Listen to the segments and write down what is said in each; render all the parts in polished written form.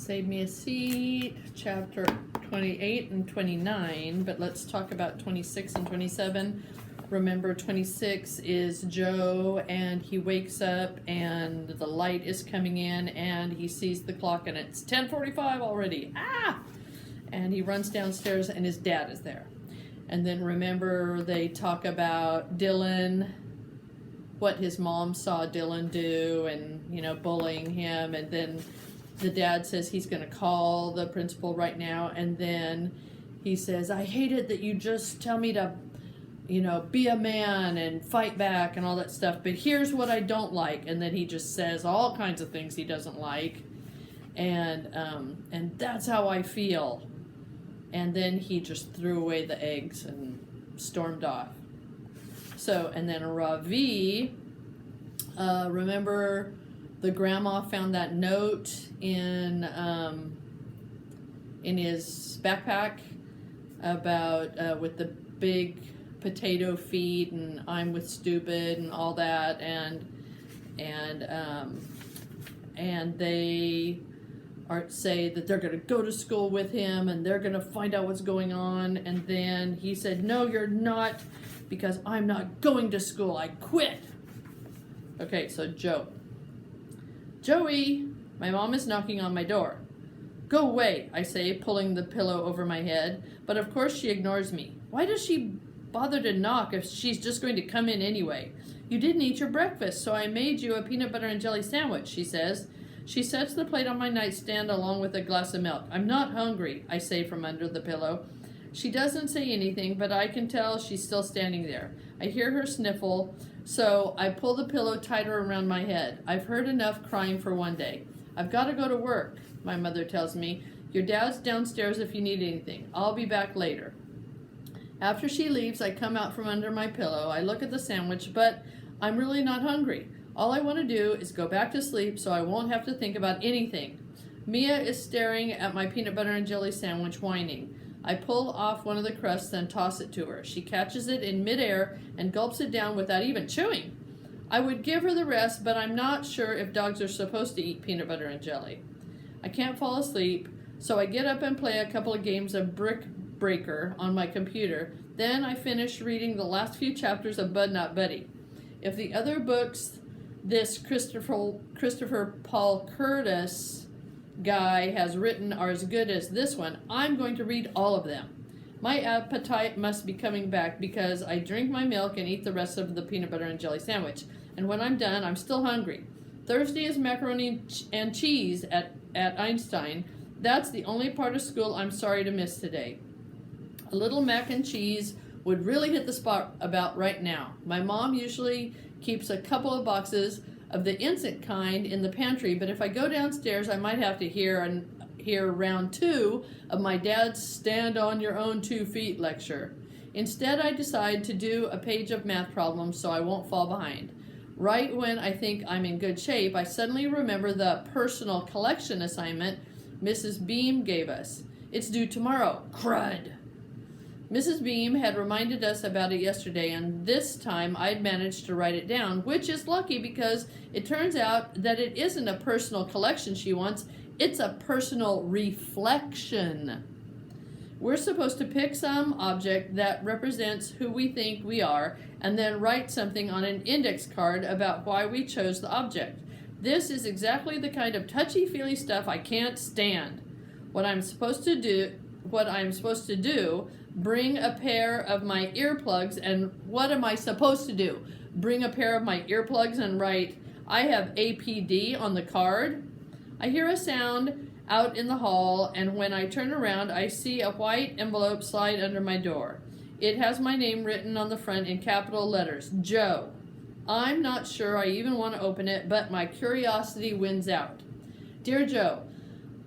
Save Me a Seat, chapter 28 and 29, but let's talk about 26 and 27. Remember, 26 is Joe, and he wakes up, and the light is coming in, and he sees the clock, and it's 10:45 already. Ah! And he runs downstairs, and his dad is there. And then remember, they talk about Dylan, what his mom saw Dylan do, and, bullying him, and then the dad says he's going to call the principal right now, and then he says, I hate it that you just tell me to, be a man and fight back and all that stuff, but here's what I don't like. And then he just says all kinds of things he doesn't like, and that's how I feel. And then he just threw away the eggs and stormed off. So, and then Ravi, remember the grandma found that note in his backpack about with the big potato feet and I'm with stupid and all that, and they say that they're going to go to school with him and they're going to find out what's going on. And then he said, no, you're not, because I'm not going to school. I quit. Okay, so Joey, my mom is knocking on my door. Go away, I say, pulling the pillow over my head, but of course she ignores me. Why does she bother to knock if she's just going to come in anyway? You didn't eat your breakfast, so I made you a peanut butter and jelly sandwich, she says. She sets the plate on my nightstand along with a glass of milk. I'm not hungry, I say from under the pillow. She doesn't say anything, but I can tell she's still standing there. I hear her sniffle, so I pull the pillow tighter around my head. I've heard enough crying for one day. I've got to go to work, my mother tells me. Your dad's downstairs if you need anything. I'll be back later. After she leaves, I come out from under my pillow. I look at the sandwich, but I'm really not hungry. All I want to do is go back to sleep so I won't have to think about anything. Mia is staring at my peanut butter and jelly sandwich, whining. I pull off one of the crusts, then toss it to her. She catches it in midair and gulps it down without even chewing. I would give her the rest, but I'm not sure if dogs are supposed to eat peanut butter and jelly. I can't fall asleep, so I get up and play a couple of games of Brick Breaker on my computer. Then I finish reading the last few chapters of Bud Not Buddy. If the other books this Christopher Paul Curtis guy has written are as good as this one, I'm going to read all of them. My appetite must be coming back because I drink my milk and eat the rest of the peanut butter and jelly sandwich. And when I'm done, I'm still hungry. Thursday is macaroni and cheese at Einstein. That's the only part of school I'm sorry to miss today. A little mac and cheese would really hit the spot about right now. My mom usually keeps a couple of boxes of the instant kind in the pantry, but if I go downstairs, I might have to hear round 2 of my dad's stand on your own 2 feet lecture. Instead, I decide to do a page of math problems so I won't fall behind. Right when I think I'm in good shape, I suddenly remember the personal collection assignment Mrs. Beam gave us. It's due tomorrow. Crud! Mrs. Beam had reminded us about it yesterday, and this time I'd managed to write it down, which is lucky because it turns out that it isn't a personal collection she wants, it's a personal reflection. We're supposed to pick some object that represents who we think we are, and then write something on an index card about why we chose the object. This is exactly the kind of touchy-feely stuff I can't stand. What I'm supposed to do, bring a pair of my earplugs, and what am I supposed to do? Bring a pair of my earplugs and write, I have APD on the card? I hear a sound out in the hall, and when I turn around, I see a white envelope slide under my door. It has my name written on the front in capital letters, Joe. I'm not sure I even want to open it, but my curiosity wins out. Dear Joe,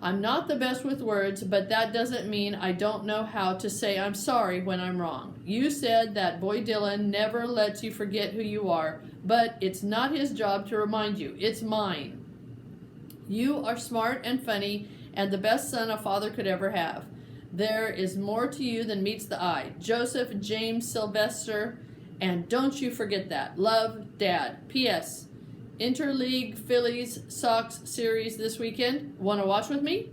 I'm not the best with words, but that doesn't mean I don't know how to say I'm sorry when I'm wrong. You said that boy Dylan never lets you forget who you are, but it's not his job to remind you. It's mine. You are smart and funny and the best son a father could ever have. There is more to you than meets the eye. Joseph James Sylvester, and don't you forget that. Love, Dad. P.S. Interleague Phillies Sox series this weekend. Want to watch with me?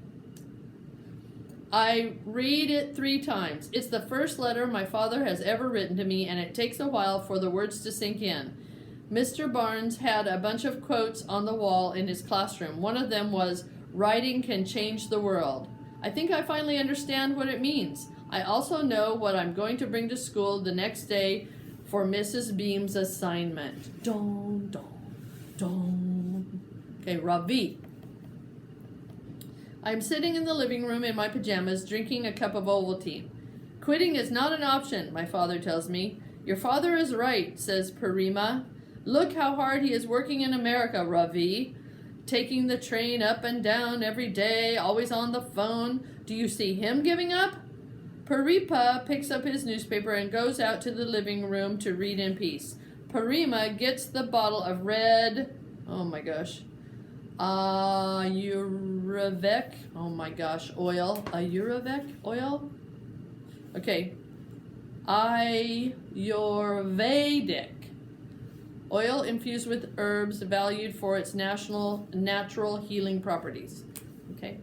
I read it 3 times. It's the first letter my father has ever written to me, and it takes a while for the words to sink in. Mr. Barnes had a bunch of quotes on the wall in his classroom. One of them was, "Writing can change the world." I think I finally understand what it means. I also know what I'm going to bring to school the next day for Mrs. Beam's assignment. Dong, dong, dong. Okay, Ravi. I'm sitting in the living room in my pajamas, drinking a cup of Ovaltine. Quitting is not an option, my father tells me. Your father is right, says Parima. Look how hard he is working in America, Ravi. Taking the train up and down every day, always on the phone. Do you see him giving up? Paripa picks up his newspaper and goes out to the living room to read in peace. Parima gets the bottle of red, Ayurvedic, oil. Ayurvedic oil? Okay. Ayurvedic. Oil infused with herbs valued for its natural healing properties. Okay.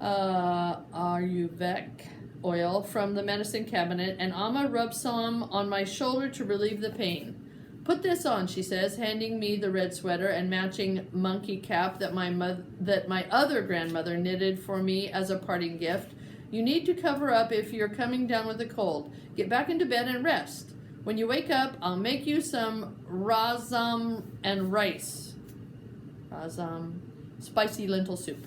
Ayurvedic oil from the medicine cabinet, and Amma rubs some on my shoulder to relieve the pain. Put this on, she says, handing me the red sweater and matching monkey cap that my other grandmother knitted for me as a parting gift. You need to cover up if you're coming down with a cold. Get back into bed and rest. When you wake up, I'll make you some rasam and rice. Rasam, spicy lentil soup.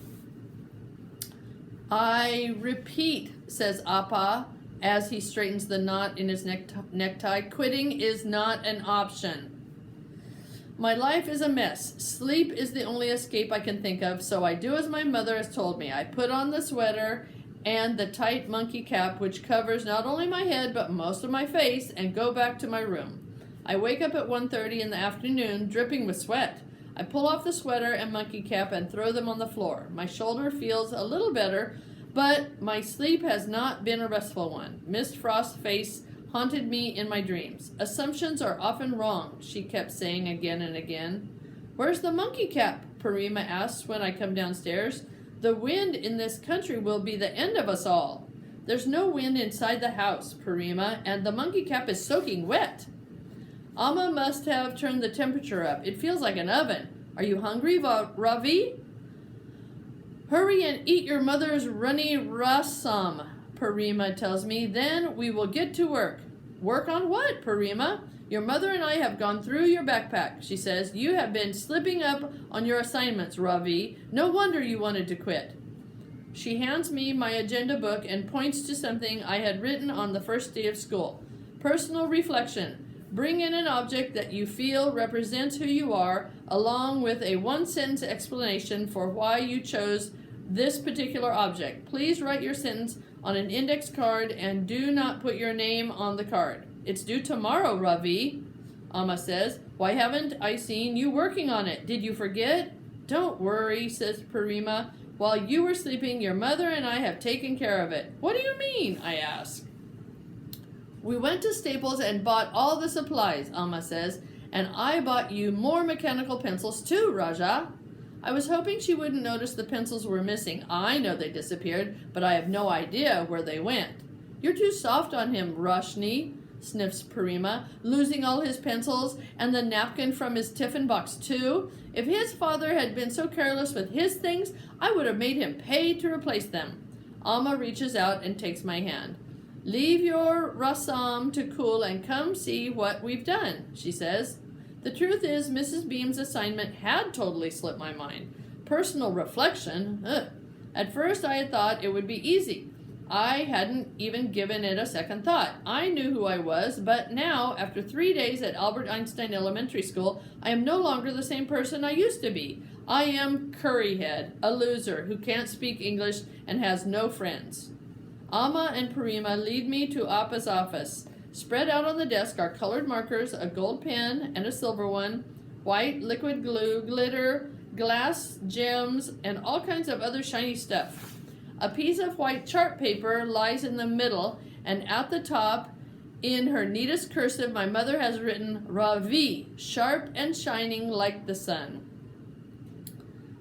I repeat, says Appa, as he straightens the knot in his necktie, quitting is not an option. My life is a mess. Sleep is the only escape I can think of, so I do as my mother has told me. I put on the sweater and the tight monkey cap, which covers not only my head but most of my face, and go back to my room. I wake up at 1:30 in the afternoon, dripping with sweat. I pull off the sweater and monkey cap and throw them on the floor. My shoulder feels a little better, but my sleep has not been a restful one. Miss Frost's face haunted me in my dreams. Assumptions are often wrong, she kept saying again and again. Where's the monkey cap? Parima asks when I come downstairs. The wind in this country will be the end of us all. There's no wind inside the house, Parima, and the monkey cap is soaking wet. Amma must have turned the temperature up. It feels like an oven. Are you hungry, Ravi? Hurry and eat your mother's runny rasam, Parima tells me. Then we will get to work. Work on what, Parima? Your mother and I have gone through your backpack, she says. You have been slipping up on your assignments, Ravi. No wonder you wanted to quit. She hands me my agenda book and points to something I had written on the first day of school. Personal reflection. Bring in an object that you feel represents who you are, along with a 1-sentence explanation for why you chose this particular object. Please write your sentence on an index card and do not put your name on the card. It's due tomorrow, Ravi, Amma says. Why haven't I seen you working on it? Did you forget? Don't worry, says Parima. While you were sleeping, your mother and I have taken care of it. What do you mean? I ask. We went to Staples and bought all the supplies, Amma says, and I bought you more mechanical pencils too, Raja. I was hoping she wouldn't notice the pencils were missing. I know they disappeared, but I have no idea where they went. You're too soft on him, Roshni, sniffs Parima, losing all his pencils and the napkin from his tiffin box too. If his father had been so careless with his things, I would have made him pay to replace them. Amma reaches out and takes my hand. Leave your rasam to cool and come see what we've done, she says. The truth is, Mrs. Beam's assignment had totally slipped my mind. Personal reflection? Ugh. At first I had thought it would be easy. I hadn't even given it a second thought. I knew who I was, but now, after 3 days at Albert Einstein Elementary School, I am no longer the same person I used to be. I am Curryhead, a loser who can't speak English and has no friends. Amma and Parima lead me to Appa's office. Spread out on the desk are colored markers, a gold pen and a silver one, white liquid glue, glitter, glass gems, and all kinds of other shiny stuff. A piece of white chart paper lies in the middle, and at the top, in her neatest cursive, my mother has written Ravi, sharp and shining like the sun.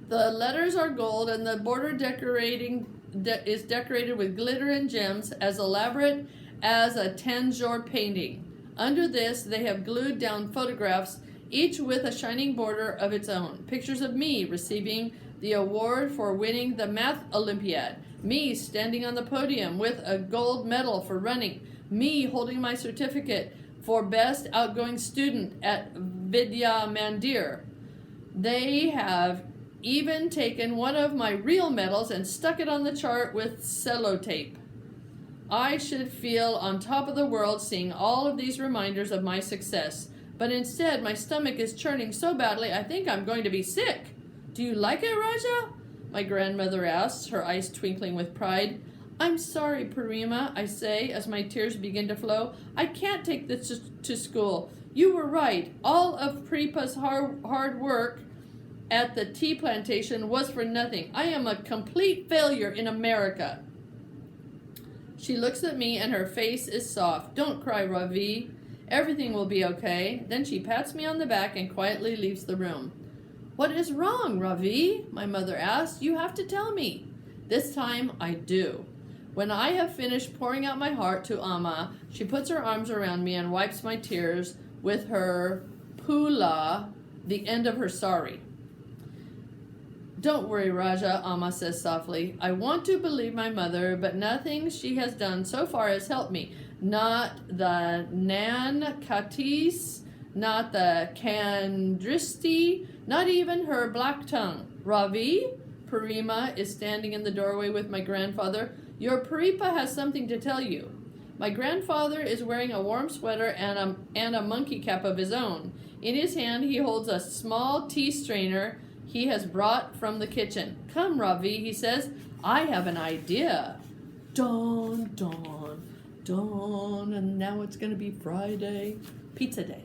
The letters are gold, and the border is decorated with glitter and gems as elaborate as a Tanjore painting. Under this, they have glued down photographs, each with a shining border of its own. Pictures of me receiving the award for winning the Math Olympiad. Me standing on the podium with a gold medal for running. Me holding my certificate for best outgoing student at Vidya Mandir. They have even taken one of my real medals and stuck it on the chart with sellotape. I should feel on top of the world seeing all of these reminders of my success, but instead my stomach is churning so badly I think I'm going to be sick. Do you like it, Raja? My grandmother asks, her eyes twinkling with pride. I'm sorry, Parima, I say as my tears begin to flow. I can't take this to school. You were right. All of Paripa's hard work at the tea plantation was for nothing. I am a complete failure in America. She looks at me and her face is soft. Don't cry, Ravi. Everything will be okay. Then she pats me on the back and quietly leaves the room. What is wrong, Ravi? My mother asks. You have to tell me. This time I do. When I have finished pouring out my heart to Amma, she puts her arms around me and wipes my tears with her pula, the end of her sari. Don't worry, Raja, Amma says softly. I want to believe my mother, but nothing she has done so far has helped me. Not the Nan Katis, not the Kandristi, not even her black tongue. Ravi? Parima is standing in the doorway with my grandfather. Your Paripa has something to tell you. My grandfather is wearing a warm sweater and a monkey cap of his own. In his hand he holds a small tea strainer he has brought from the kitchen. Come, Ravi, he says. I have an idea. Dawn, dawn, dawn, and now it's going to be Friday. Pizza day.